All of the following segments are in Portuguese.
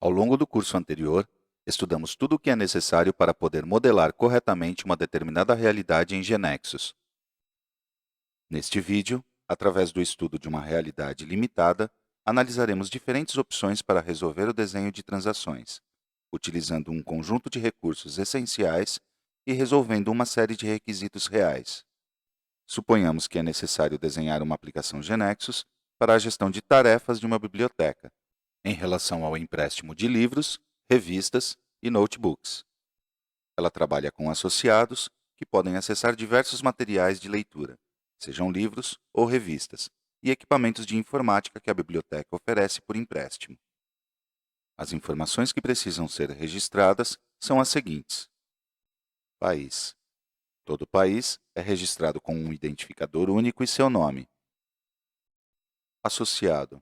Ao longo do curso anterior, estudamos tudo o que é necessário para poder modelar corretamente uma determinada realidade em GeneXus. Neste vídeo, através do estudo de uma realidade limitada, analisaremos diferentes opções para resolver o desenho de transações, utilizando um conjunto de recursos essenciais e resolvendo uma série de requisitos reais. Suponhamos que é necessário desenhar uma aplicação GeneXus para a gestão de tarefas de uma biblioteca, em relação ao empréstimo de livros, revistas e notebooks. Ela trabalha com associados que podem acessar diversos materiais de leitura, sejam livros ou revistas, e equipamentos de informática que a biblioteca oferece por empréstimo. As informações que precisam ser registradas são as seguintes. País. Todo país é registrado com um identificador único e seu nome. Associado.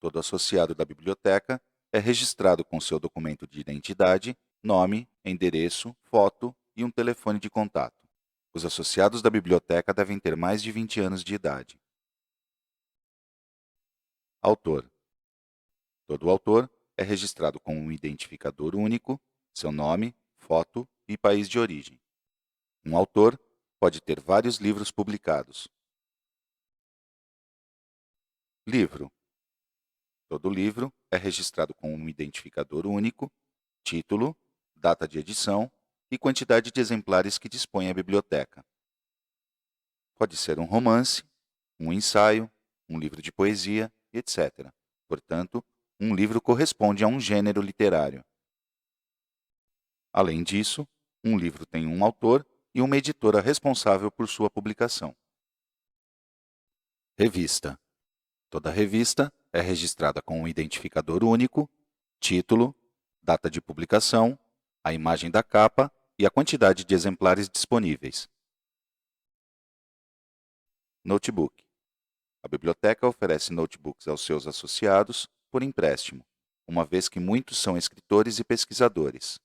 Todo associado da biblioteca é registrado com seu documento de identidade, nome, endereço, foto e um telefone de contato. Os associados da biblioteca devem ter mais de 20 anos de idade. Autor. Todo autor é registrado com um identificador único, seu nome, foto e país de origem. Um autor pode ter vários livros publicados. Livro. Todo livro é registrado com um identificador único, título, data de edição e quantidade de exemplares que dispõe a biblioteca. Pode ser um romance, um ensaio, um livro de poesia, etc. Portanto, um livro corresponde a um gênero literário. Além disso, um livro tem um autor e uma editora responsável por sua publicação. Revista. Toda revista é registrada com um identificador único, título, data de publicação, a imagem da capa e a quantidade de exemplares disponíveis. Notebook. A biblioteca oferece notebooks aos seus associados por empréstimo, uma vez que muitos são escritores e pesquisadores.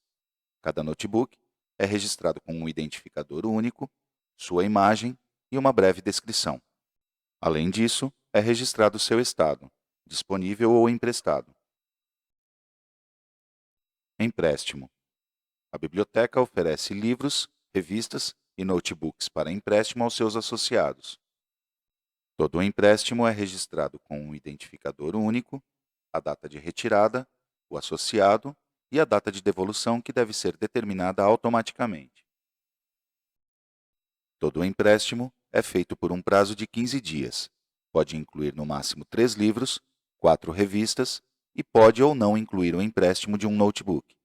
Cada notebook é registrado com um identificador único, sua imagem e uma breve descrição. Além disso, é registrado seu estado, disponível ou emprestado. Empréstimo. A biblioteca oferece livros, revistas e notebooks para empréstimo aos seus associados. Todo empréstimo é registrado com um identificador único, a data de retirada, o associado e a data de devolução que deve ser determinada automaticamente. Todo empréstimo é feito por um prazo de 15 dias. Pode incluir no máximo 3 livros, 4 revistas e pode ou não incluir o empréstimo de um notebook.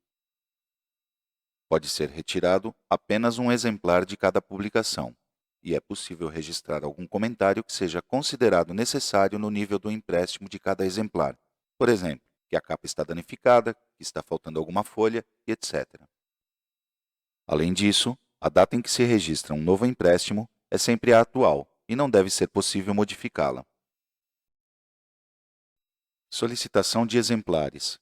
Pode ser retirado apenas um exemplar de cada publicação, e é possível registrar algum comentário que seja considerado necessário no nível do empréstimo de cada exemplar. Por exemplo, que a capa está danificada, que está faltando alguma folha, e etc. Além disso, a data em que se registra um novo empréstimo é sempre a atual e não deve ser possível modificá-la. Solicitação de exemplares.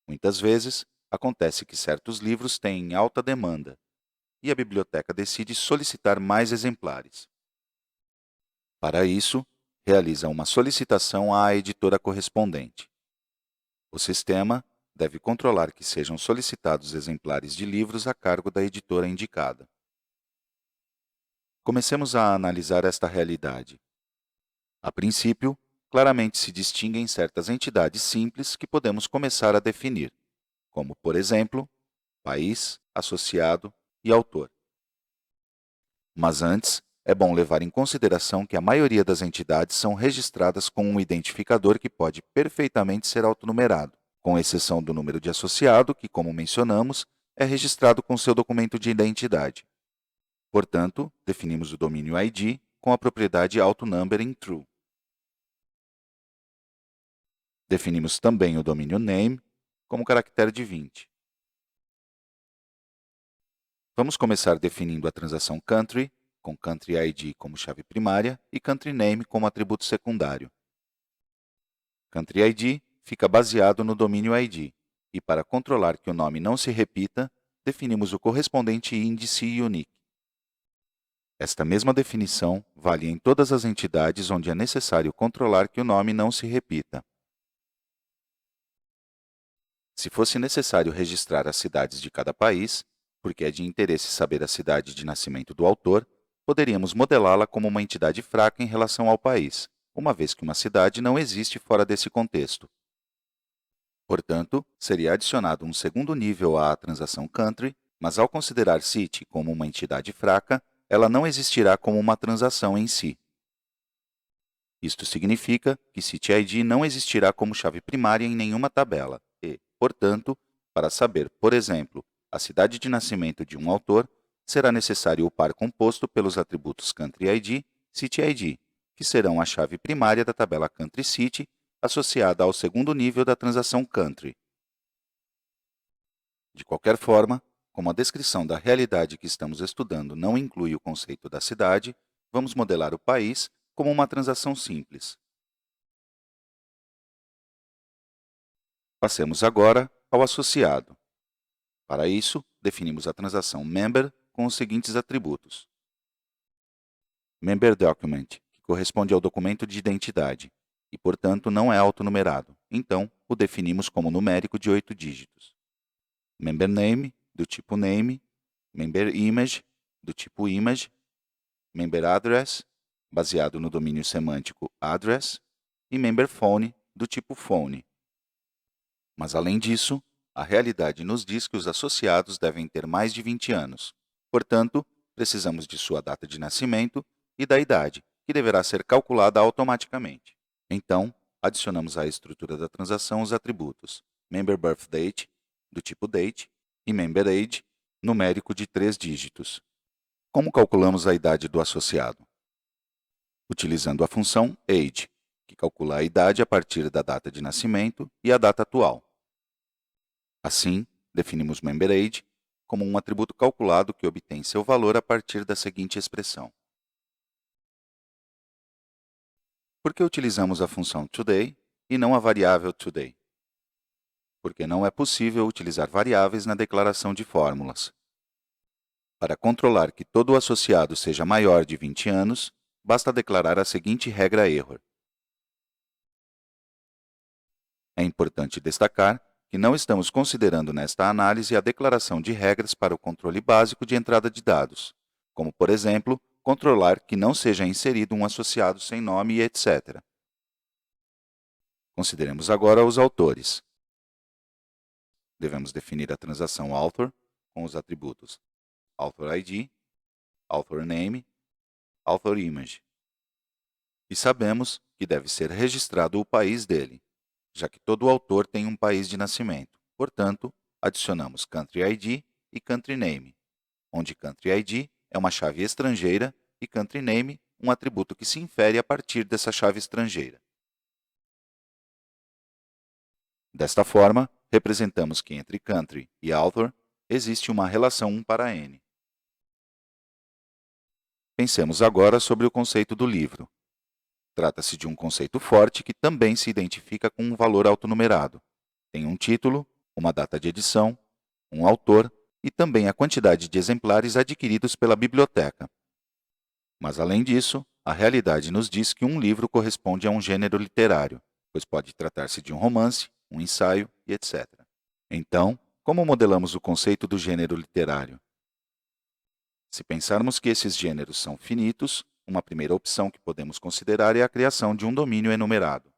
Muitas vezes, acontece que certos livros têm alta demanda e a biblioteca decide solicitar mais exemplares. Para isso, realiza uma solicitação à editora correspondente. O sistema deve controlar que sejam solicitados exemplares de livros a cargo da editora indicada. Comecemos a analisar esta realidade. A princípio, claramente se distinguem certas entidades simples que podemos começar a definir, como, por exemplo, país, associado e autor. Mas antes, é bom levar em consideração que a maioria das entidades são registradas com um identificador que pode perfeitamente ser autonumerado, com exceção do número de associado, que, como mencionamos, é registrado com seu documento de identidade. Portanto, definimos o domínio ID com a propriedade AutoNumbering True. Definimos também o domínio Name como caractere de 20. Vamos começar definindo a transação Country, com Country ID como chave primária e Country Name como atributo secundário. Country ID fica baseado no domínio ID, e para controlar que o nome não se repita, definimos o correspondente índice unique. Esta mesma definição vale em todas as entidades onde é necessário controlar que o nome não se repita. Se fosse necessário registrar as cidades de cada país, porque é de interesse saber a cidade de nascimento do autor, poderíamos modelá-la como uma entidade fraca em relação ao país, uma vez que uma cidade não existe fora desse contexto. Portanto, seria adicionado um segundo nível à transação country, mas ao considerar city como uma entidade fraca, ela não existirá como uma transação em si. Isto significa que CityID não existirá como chave primária em nenhuma tabela e, portanto, para saber, por exemplo, a cidade de nascimento de um autor, será necessário o par composto pelos atributos CountryID e CityID, que serão a chave primária da tabela CountryCity associada ao segundo nível da transação Country. De qualquer forma, como a descrição da realidade que estamos estudando não inclui o conceito da cidade, vamos modelar o país como uma transação simples. Passemos agora ao associado. Para isso, definimos a transação member com os seguintes atributos. Member document, que corresponde ao documento de identidade, e, portanto, não é autonumerado, então o definimos como numérico de 8 dígitos. Member name, do tipo name, member image, do tipo image, member address, baseado no domínio semântico address, e member phone, do tipo phone. Mas, além disso, a realidade nos diz que os associados devem ter mais de 20 anos. Portanto, precisamos de sua data de nascimento e da idade, que deverá ser calculada automaticamente. Então, adicionamos à estrutura da transação os atributos member birth date, do tipo date, e member age, numérico de 3 dígitos. Como calculamos a idade do associado? Utilizando a função age, que calcula a idade a partir da data de nascimento e a data atual. Assim, definimos memberAge como um atributo calculado que obtém seu valor a partir da seguinte expressão. Por que utilizamos a função today e não a variável today? Porque não é possível utilizar variáveis na declaração de fórmulas. Para controlar que todo associado seja maior de 20 anos, basta declarar a seguinte regra error. É importante destacar que não estamos considerando nesta análise a declaração de regras para o controle básico de entrada de dados, como, por exemplo, controlar que não seja inserido um associado sem nome e etc. Consideremos agora os autores. Devemos definir a transação author com os atributos author ID, author name, author image. E sabemos que deve ser registrado o país dele, já que todo autor tem um país de nascimento. Portanto, adicionamos Country ID e Country Name, onde Country ID é uma chave estrangeira e Country Name um atributo que se infere a partir dessa chave estrangeira. Desta forma, representamos que entre Country e Author existe uma relação 1 para n. Pensemos agora sobre o conceito do livro. Trata-se de um conceito forte que também se identifica com um valor autonumerado. Tem um título, uma data de edição, um autor e também a quantidade de exemplares adquiridos pela biblioteca. Mas, além disso, a realidade nos diz que um livro corresponde a um gênero literário, pois pode tratar-se de um romance, um ensaio e etc. Então, como modelamos o conceito do gênero literário? Se pensarmos que esses gêneros são finitos, uma primeira opção que podemos considerar é a criação de um domínio enumerado.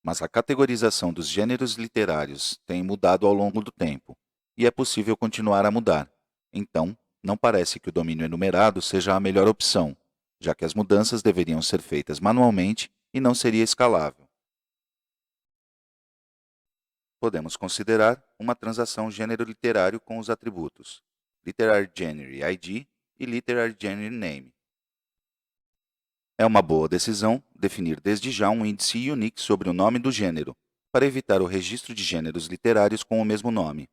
Mas a categorização dos gêneros literários tem mudado ao longo do tempo, e é possível continuar a mudar. Então, não parece que o domínio enumerado seja a melhor opção, já que as mudanças deveriam ser feitas manualmente e não seria escalável. Podemos considerar uma transação gênero literário com os atributos Literary Genre ID e Literary Genre Name. É uma boa decisão definir desde já um índice unique sobre o nome do gênero, para evitar o registro de gêneros literários com o mesmo nome.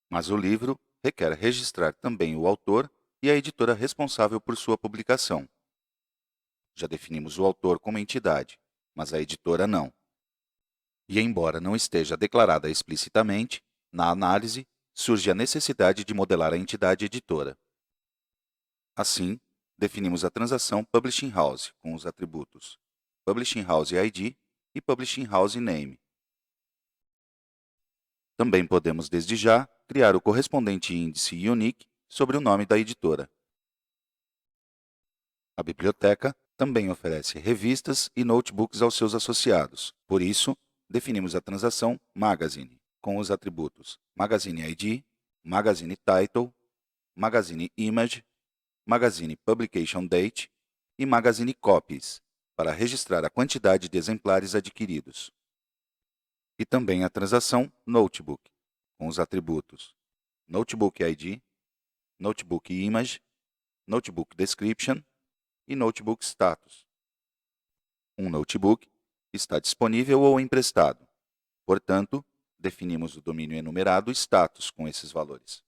Mas o livro requer registrar também o autor e a editora responsável por sua publicação. Já definimos o autor como entidade, mas a editora não. E embora não esteja declarada explicitamente, na análise surge a necessidade de modelar a entidade editora. Assim, definimos a transação Publishing House com os atributos Publishing House ID e Publishing House Name. Também podemos, desde já, criar o correspondente índice unique sobre o nome da editora. A biblioteca também oferece revistas e notebooks aos seus associados. Por isso, definimos a transação Magazine, com os atributos Magazine ID, Magazine Title, Magazine Image, Magazine Publication Date e Magazine Copies, para registrar a quantidade de exemplares adquiridos. E também a transação Notebook, com os atributos Notebook ID, Notebook Image, Notebook Description e Notebook Status. Um notebook está disponível ou emprestado. Portanto, definimos o domínio enumerado status com esses valores.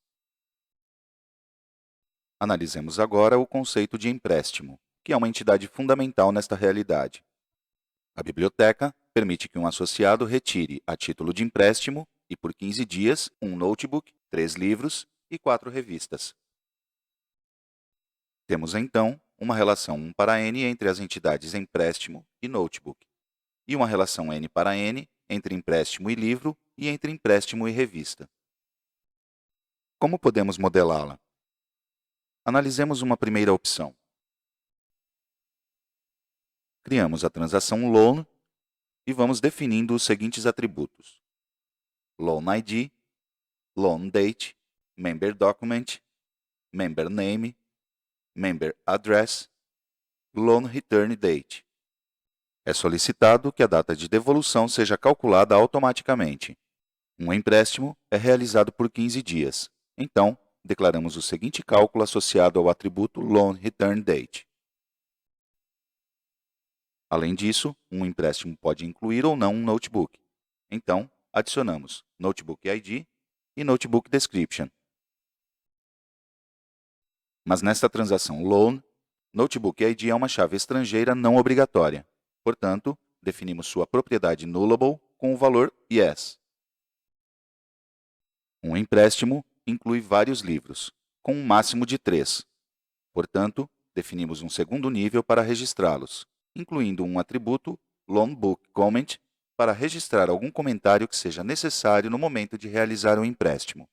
Analisemos agora o conceito de empréstimo, que é uma entidade fundamental nesta realidade. A biblioteca permite que um associado retire, a título de empréstimo, e por 15 dias, um notebook, 3 livros e 4 revistas. Temos, então, uma relação 1 para n entre as entidades empréstimo e notebook, e uma relação n para n entre empréstimo e livro e entre empréstimo e revista. Como podemos modelá-la? Analisemos uma primeira opção. Criamos a transação Loan e vamos definindo os seguintes atributos: Loan ID, Loan Date, Member Document, Member Name, Member Address, Loan Return Date. É solicitado que a data de devolução seja calculada automaticamente. Um empréstimo é realizado por 15 dias. Então, declaramos o seguinte cálculo associado ao atributo Loan Return Date. Além disso, um empréstimo pode incluir ou não um notebook. Então, adicionamos Notebook ID e Notebook Description. Mas nesta transação Loan, Notebook ID é uma chave estrangeira não obrigatória. Portanto, definimos sua propriedade nullable com o valor Yes. Um empréstimo inclui vários livros, com um máximo de 3. Portanto, definimos um segundo nível para registrá-los, incluindo um atributo Loan Book Comment para registrar algum comentário que seja necessário no momento de realizar o empréstimo.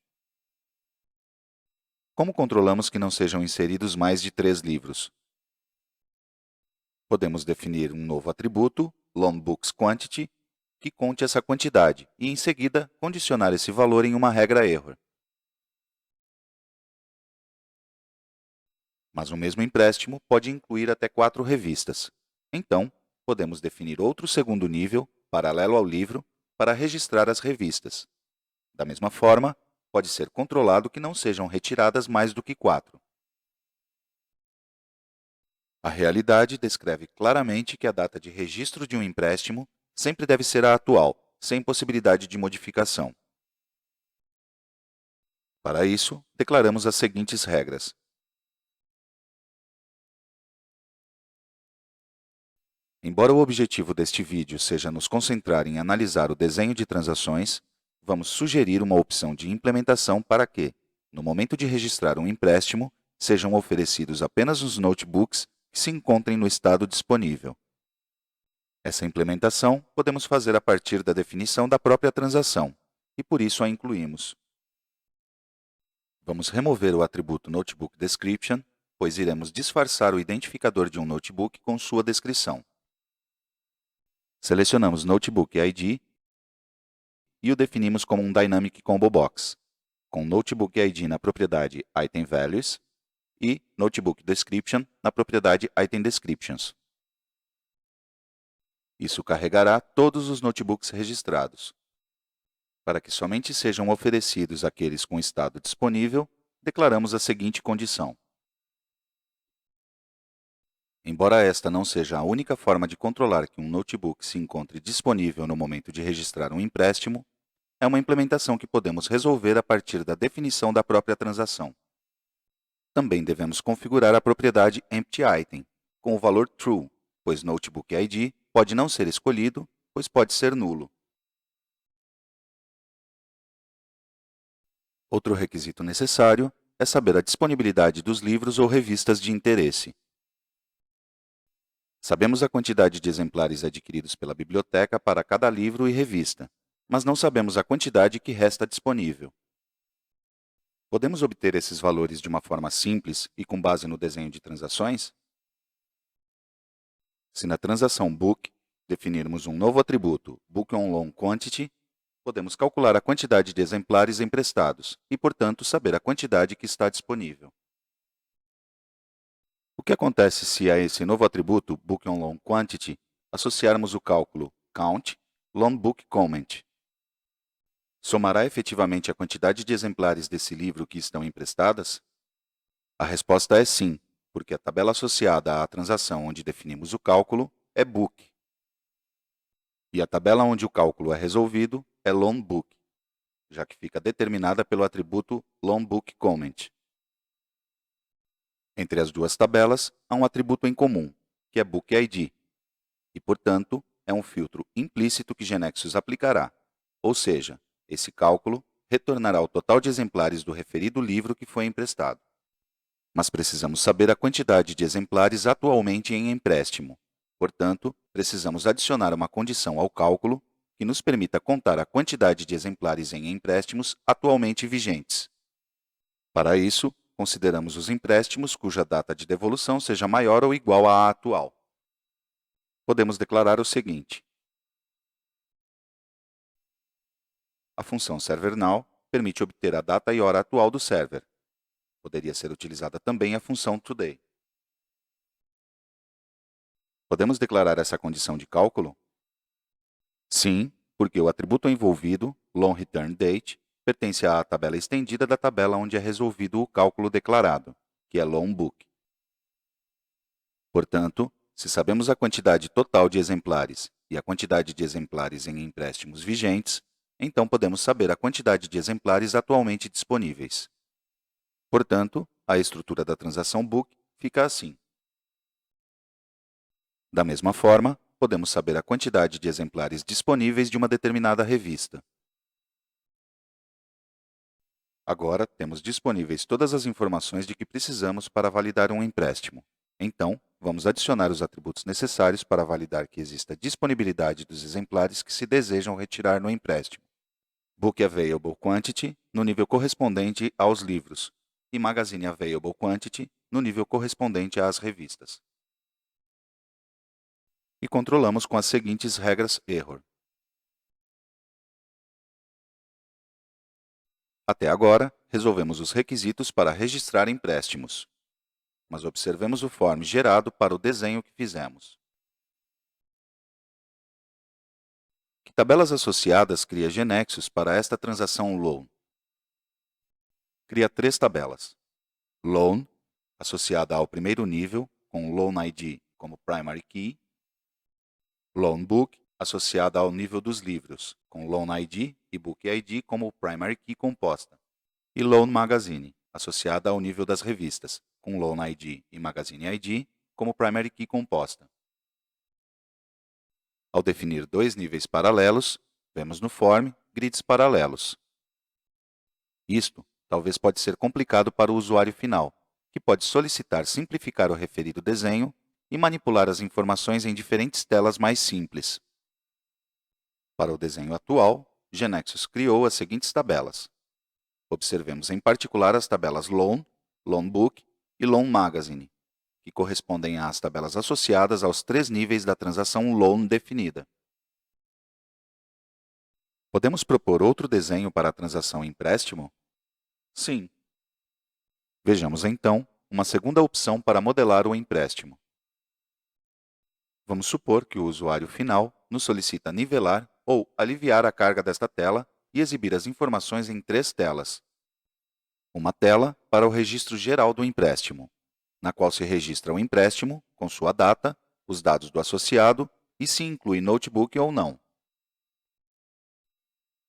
Como controlamos que não sejam inseridos mais de 3 livros? Podemos definir um novo atributo, Loan Books Quantity, que conte essa quantidade e, em seguida, condicionar esse valor em uma regra error. Mas o mesmo empréstimo pode incluir até 4 revistas. Então, podemos definir outro segundo nível, paralelo ao livro, para registrar as revistas. Da mesma forma, pode ser controlado que não sejam retiradas mais do que 4. A realidade descreve claramente que a data de registro de um empréstimo sempre deve ser a atual, sem possibilidade de modificação. Para isso, declaramos as seguintes regras. Embora o objetivo deste vídeo seja nos concentrar em analisar o desenho de transações, vamos sugerir uma opção de implementação para que, no momento de registrar um empréstimo, sejam oferecidos apenas os notebooks que se encontrem no estado disponível. Essa implementação podemos fazer a partir da definição da própria transação, e por isso a incluímos. Vamos remover o atributo Notebook Description, pois iremos disfarçar o identificador de um notebook com sua descrição. Selecionamos Notebook ID e o definimos como um Dynamic Combo Box, com Notebook ID na propriedade Item Values e Notebook Description na propriedade Item Descriptions. Isso carregará todos os notebooks registrados. Para que somente sejam oferecidos aqueles com estado disponível, declaramos a seguinte condição. Embora esta não seja a única forma de controlar que um notebook se encontre disponível no momento de registrar um empréstimo, é uma implementação que podemos resolver a partir da definição da própria transação. Também devemos configurar a propriedade Empty Item, com o valor True, pois Notebook ID pode não ser escolhido, pois pode ser nulo. Outro requisito necessário é saber a disponibilidade dos livros ou revistas de interesse. Sabemos a quantidade de exemplares adquiridos pela biblioteca para cada livro e revista. mas não sabemos a quantidade que resta disponível. Podemos obter esses valores de uma forma simples e com base no desenho de transações? Se na transação Book definirmos um novo atributo, BookOnLoanQuantity, podemos calcular a quantidade de exemplares emprestados e, portanto, saber a quantidade que está disponível. O que acontece se a esse novo atributo, BookOnLoanQuantity, associarmos o cálculo Count LoanBookComment? Somará efetivamente a quantidade de exemplares desse livro que estão emprestadas? A resposta é sim, porque a tabela associada à transação onde definimos o cálculo é Book. E a tabela onde o cálculo é resolvido é LoanBook, já que fica determinada pelo atributo LoanBookComment. Entre as duas tabelas, há um atributo em comum, que é BookID, e, portanto, é um filtro implícito que GeneXus aplicará, ou seja, esse cálculo retornará o total de exemplares do referido livro que foi emprestado. Mas precisamos saber a quantidade de exemplares atualmente em empréstimo. Portanto, precisamos adicionar uma condição ao cálculo que nos permita contar a quantidade de exemplares em empréstimos atualmente vigentes. Para isso, consideramos os empréstimos cuja data de devolução seja maior ou igual à atual. Podemos declarar o seguinte: a função serverNow permite obter a data e hora atual do server. Poderia ser utilizada também a função today. Podemos declarar essa condição de cálculo? Sim, porque o atributo envolvido, LoanReturnDate, pertence à tabela estendida da tabela onde é resolvido o cálculo declarado, que é LoanBook. Portanto, se sabemos a quantidade total de exemplares e a quantidade de exemplares em empréstimos vigentes, então podemos saber a quantidade de exemplares atualmente disponíveis. Portanto, a estrutura da transação Book fica assim. Da mesma forma, podemos saber a quantidade de exemplares disponíveis de uma determinada revista. Agora, temos disponíveis todas as informações de que precisamos para validar um empréstimo. Então, vamos adicionar os atributos necessários para validar que exista disponibilidade dos exemplares que se desejam retirar no empréstimo. Book Available Quantity, no nível correspondente aos livros, e Magazine Available Quantity, no nível correspondente às revistas. E controlamos com as seguintes regras error. Até agora, resolvemos os requisitos para registrar empréstimos. Mas observemos o form gerado para o desenho que fizemos. Que tabelas associadas cria GeneXus para esta transação Loan? Cria 3 tabelas. Loan, associada ao primeiro nível, com Loan ID como primary key. Loan Book, associada ao nível dos livros, com Loan ID e Book ID como primary key composta. E Loan Magazine, associada ao nível das revistas, com Loan ID e Magazine ID como primary key composta. Ao definir 2 níveis paralelos, vemos no form grids paralelos. Isto talvez pode ser complicado para o usuário final, que pode solicitar simplificar o referido desenho e manipular as informações em diferentes telas mais simples. Para o desenho atual, GeneXus criou as seguintes tabelas. Observemos em particular as tabelas Loan, Loan Book e Loan Magazine, que correspondem às tabelas associadas aos 3 níveis da transação Loan definida. Podemos propor outro desenho para a transação empréstimo? Sim. Vejamos então uma segunda opção para modelar o empréstimo. Vamos supor que o usuário final nos solicita nivelar ou aliviar a carga desta tela e exibir as informações em 3 telas. Uma tela para o registro geral do empréstimo, na qual se registra o empréstimo, com sua data, os dados do associado e se inclui notebook ou não.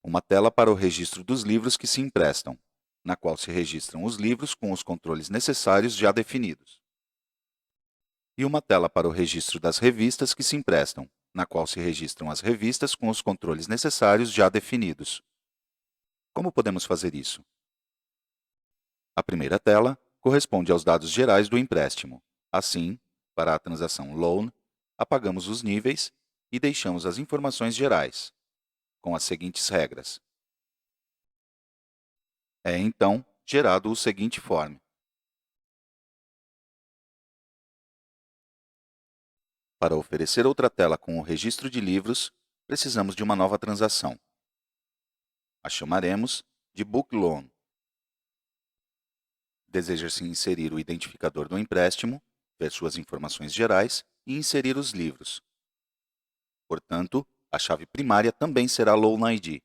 Uma tela para o registro dos livros que se emprestam, na qual se registram os livros com os controles necessários já definidos. E uma tela para o registro das revistas que se emprestam, na qual se registram as revistas com os controles necessários já definidos. Como podemos fazer isso? A primeira tela corresponde aos dados gerais do empréstimo. Assim, para a transação Loan, apagamos os níveis e deixamos as informações gerais. com as seguintes regras. É, então, gerado o seguinte form. Para oferecer outra tela com o registro de livros, precisamos de uma nova transação. A chamaremos de Book Loan. Deseja-se inserir o identificador do empréstimo, ver suas informações gerais e inserir os livros. Portanto, a chave primária também será Loan ID.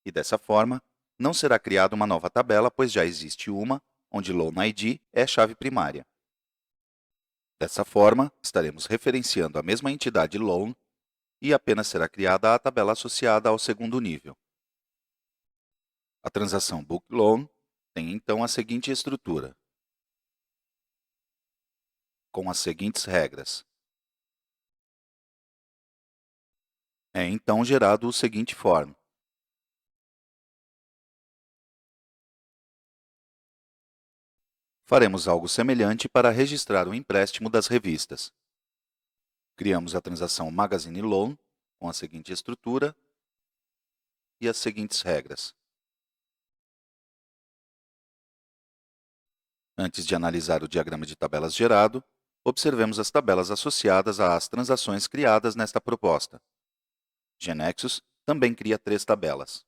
E dessa forma, não será criada uma nova tabela, pois já existe uma, onde Loan ID é a chave primária. Dessa forma, estaremos referenciando a mesma entidade Loan e apenas será criada a tabela associada ao segundo nível. A transação Book Loan tem então a seguinte estrutura, com as seguintes regras. É então gerado o seguinte form. Faremos algo semelhante para registrar o empréstimo das revistas. Criamos a transação Magazine Loan com a seguinte estrutura e as seguintes regras. Antes de analisar o diagrama de tabelas gerado, observemos as tabelas associadas às transações criadas nesta proposta. GeneXus também cria 3 tabelas: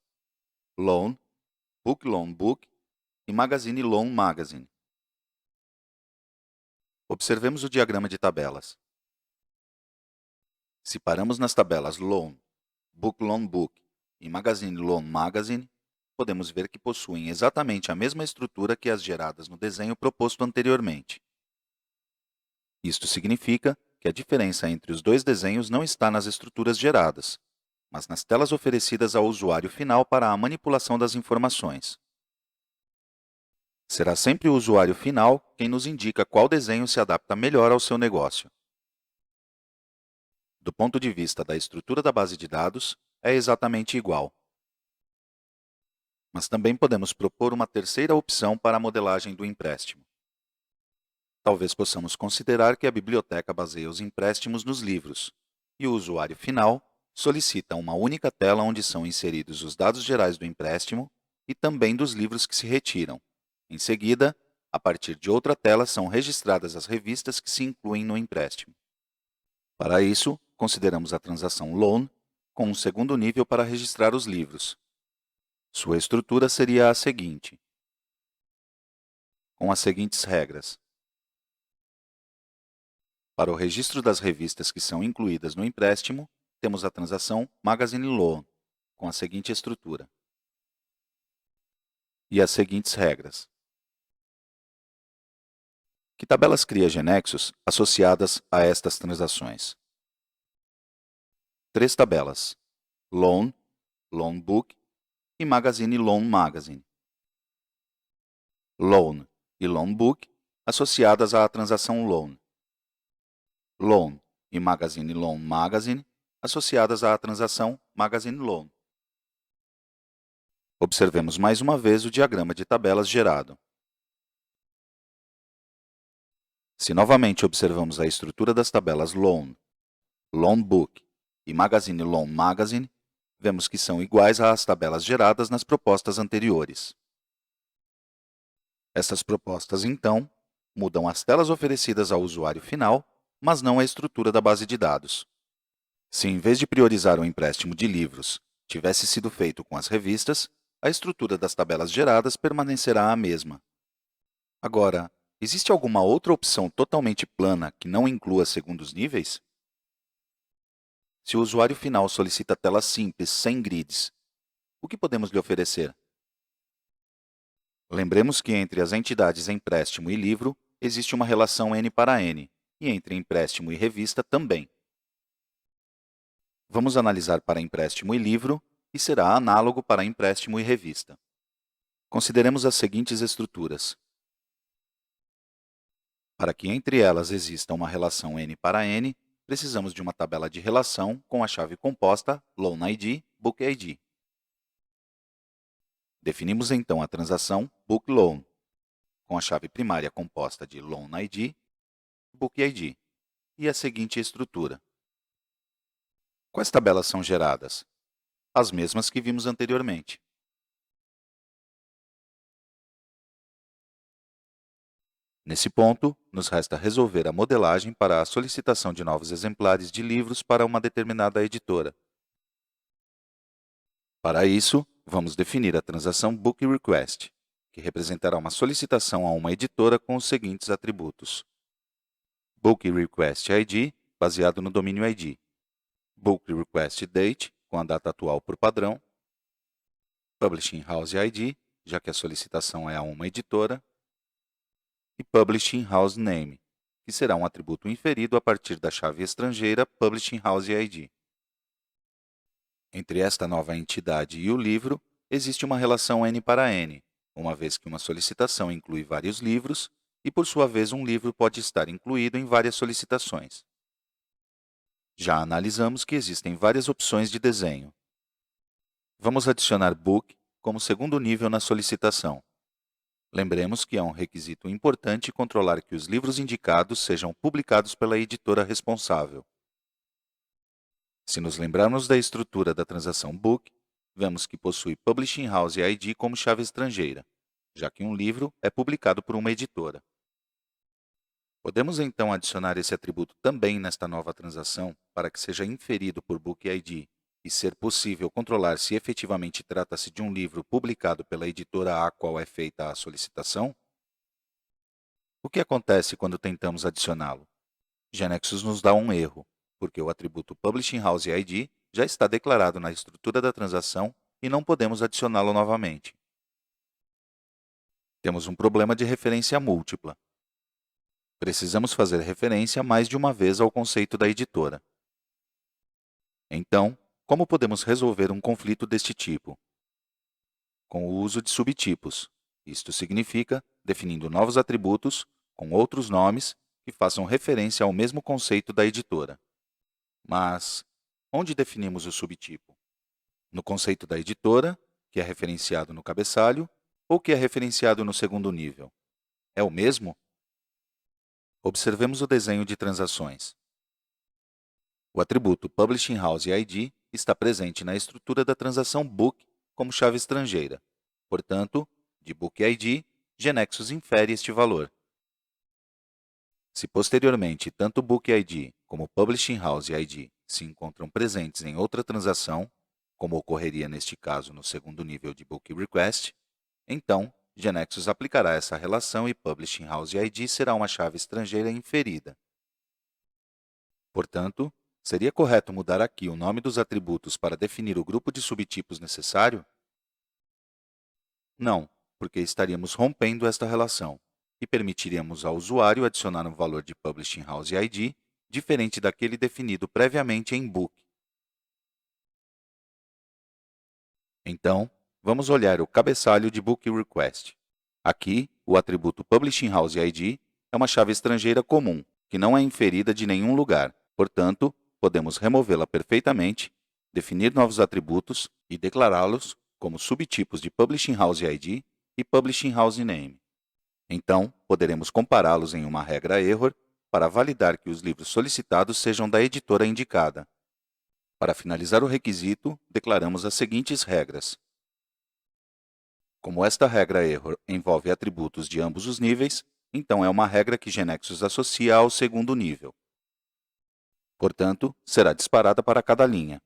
Loan, Book Loan Book e Magazine Loan Magazine. Observemos o diagrama de tabelas. Se paramos nas tabelas Loan, Book Loan Book e Magazine Loan Magazine, podemos ver que possuem exatamente a mesma estrutura que as geradas no desenho proposto anteriormente. Isto significa que a diferença entre os dois desenhos não está nas estruturas geradas, mas nas telas oferecidas ao usuário final para a manipulação das informações. Será sempre o usuário final quem nos indica qual desenho se adapta melhor ao seu negócio. Do ponto de vista da estrutura da base de dados, é exatamente igual. Mas também podemos propor uma terceira opção para a modelagem do empréstimo. Talvez possamos considerar que a biblioteca baseia os empréstimos nos livros, e o usuário final solicita uma única tela onde são inseridos os dados gerais do empréstimo e também dos livros que se retiram. Em seguida, a partir de outra tela são registradas as revistas que se incluem no empréstimo. Para isso, consideramos a transação Loan com um segundo nível para registrar os livros. Sua estrutura seria a seguinte, com as seguintes regras. Para o registro das revistas que são incluídas no empréstimo, temos a transação Magazine Loan, com a seguinte estrutura. E as seguintes regras. Que tabelas cria GeneXus associadas a estas transações? 3 tabelas: Loan, Loan Book e Magazine Loan Magazine. Loan e Loan Book associadas à transação Loan. Loan e Magazine Loan Magazine associadas à transação Magazine Loan. Observemos mais uma vez o diagrama de tabelas gerado. Se novamente observamos a estrutura das tabelas Loan, Loan Book e Magazine Loan Magazine, vemos que são iguais às tabelas geradas nas propostas anteriores. Estas propostas, então, mudam as telas oferecidas ao usuário final, mas não a estrutura da base de dados. Se, em vez de priorizar o empréstimo de livros, tivesse sido feito com as revistas, a estrutura das tabelas geradas permanecerá a mesma. Agora, existe alguma outra opção totalmente plana que não inclua segundos níveis? Se o usuário final solicita telas simples, sem grids, o que podemos lhe oferecer? Lembremos que entre as entidades empréstimo e livro existe uma relação N para N, e entre empréstimo e revista também. Vamos analisar para empréstimo e livro, e será análogo para empréstimo e revista. Consideremos as seguintes estruturas. Para que entre elas exista uma relação N para N, precisamos de uma tabela de relação com a chave composta Loan ID, Book ID. Definimos então a transação Book Loan, com a chave primária composta de Loan ID, Book ID, e a seguinte estrutura. Quais tabelas são geradas? as mesmas que vimos anteriormente. Nesse ponto, nos resta resolver a modelagem para a solicitação de novos exemplares de livros para uma determinada editora. Para isso, vamos definir a transação Book Request, que representará uma solicitação a uma editora com os seguintes atributos: Book Request ID, baseado no domínio ID; Book Request Date, com a data atual por padrão; Publishing House ID, já que a solicitação é a uma editora; e Publishing House Name, que será um atributo inferido a partir da chave estrangeira Publishing House ID. Entre esta nova entidade e o livro, existe uma relação N para N, uma vez que uma solicitação inclui vários livros e, por sua vez, um livro pode estar incluído em várias solicitações. Já analisamos que existem várias opções de desenho. Vamos adicionar Book como segundo nível na solicitação. Lembremos que é um requisito importante controlar que os livros indicados sejam publicados pela editora responsável. Se nos lembrarmos da estrutura da transação Book, vemos que possui Publishing House ID como chave estrangeira, já que um livro é publicado por uma editora. Podemos então adicionar esse atributo também nesta nova transação para que seja inferido por Book ID e ser possível controlar se efetivamente trata-se de um livro publicado pela editora a qual é feita a solicitação? O que acontece quando tentamos adicioná-lo? GeneXus nos dá um erro, porque o atributo Publishing House ID já está declarado na estrutura da transação e não podemos adicioná-lo novamente. Temos um problema de referência múltipla. Precisamos fazer referência mais de uma vez ao conceito da editora. Então, como podemos resolver um conflito deste tipo? Com o uso de subtipos. Isto significa definindo novos atributos com outros nomes que façam referência ao mesmo conceito da editora. Mas, onde definimos o subtipo? No conceito da editora, que é referenciado no cabeçalho, ou que é referenciado no segundo nível? É o mesmo? Observemos o desenho de transações. O atributo Publishing House ID está presente na estrutura da transação Book como chave estrangeira. Portanto, de Book ID, GeneXus infere este valor. Se posteriormente tanto Book ID como Publishing House ID se encontram presentes em outra transação, como ocorreria neste caso no segundo nível de Book Request, então GeneXus aplicará essa relação e Publishing House ID será uma chave estrangeira inferida. Portanto, seria correto mudar aqui o nome dos atributos para definir o grupo de subtipos necessário? Não, porque estaríamos rompendo esta relação e permitiríamos ao usuário adicionar um valor de Publishing House ID diferente daquele definido previamente em Book. Então, vamos olhar o cabeçalho de Book Request. Aqui, o atributo Publishing House ID é uma chave estrangeira comum, que não é inferida de nenhum lugar. Portanto, podemos removê-la perfeitamente, definir novos atributos e declará-los como subtipos de Publishing House ID e Publishing House Name. Então, poderemos compará-los em uma regra error para validar que os livros solicitados sejam da editora indicada. Para finalizar o requisito, declaramos as seguintes regras. Como esta regra error envolve atributos de ambos os níveis, então é uma regra que GeneXus associa ao segundo nível. Portanto, será disparada para cada linha.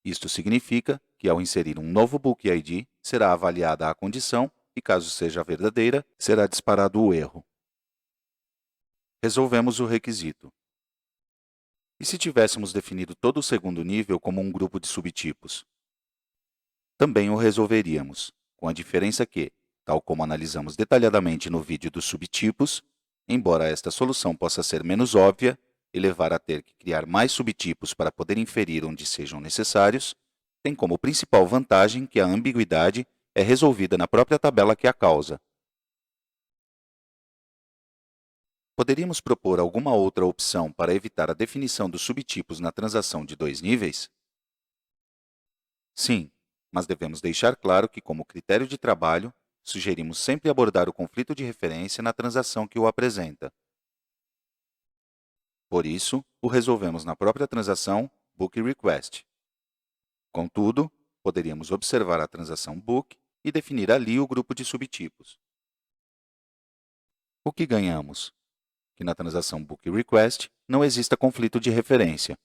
Isto significa que, ao inserir um novo Book ID, será avaliada a condição e, caso seja verdadeira, será disparado o erro. Resolvemos o requisito. E se tivéssemos definido todo o segundo nível como um grupo de subtipos? Também o resolveríamos, com a diferença que, tal como analisamos detalhadamente no vídeo dos subtipos, embora esta solução possa ser menos óbvia e levar a ter que criar mais subtipos para poder inferir onde sejam necessários, tem como principal vantagem que a ambiguidade é resolvida na própria tabela que a causa. Poderíamos propor alguma outra opção para evitar a definição dos subtipos na transação de dois níveis? Sim, mas devemos deixar claro que, como critério de trabalho, sugerimos sempre abordar o conflito de referência na transação que o apresenta. Por isso, o resolvemos na própria transação Book Request. Contudo, poderíamos observar a transação book e definir ali o grupo de subtipos. O que ganhamos? Que na transação book request não exista conflito de referência.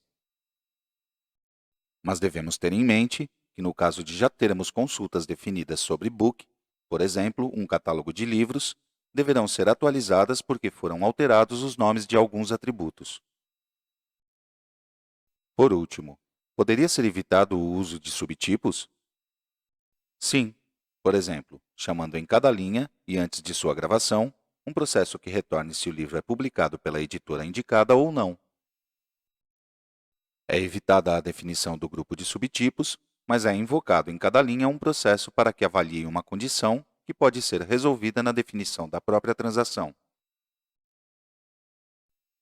Mas devemos ter em mente que no caso de já termos consultas definidas sobre book, por exemplo, um catálogo de livros, deverão ser atualizadas porque foram alterados os nomes de alguns atributos. Por último, poderia ser evitado o uso de subtipos? Sim, por exemplo, chamando em cada linha e antes de sua gravação, um processo que retorne se o livro é publicado pela editora indicada ou não. É evitada a definição do grupo de subtipos, mas é invocado em cada linha um processo para que avalie uma condição que pode ser resolvida na definição da própria transação.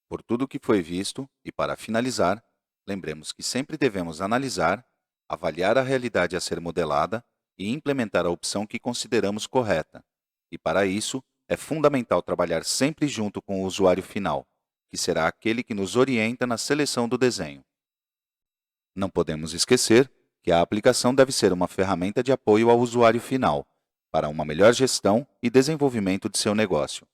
Por tudo o que foi visto, e para finalizar, lembremos que sempre devemos analisar, avaliar a realidade a ser modelada e implementar a opção que consideramos correta. E para isso, é fundamental trabalhar sempre junto com o usuário final, que será aquele que nos orienta na seleção do desenho. Não podemos esquecer que a aplicação deve ser uma ferramenta de apoio ao usuário final, para uma melhor gestão e desenvolvimento de seu negócio.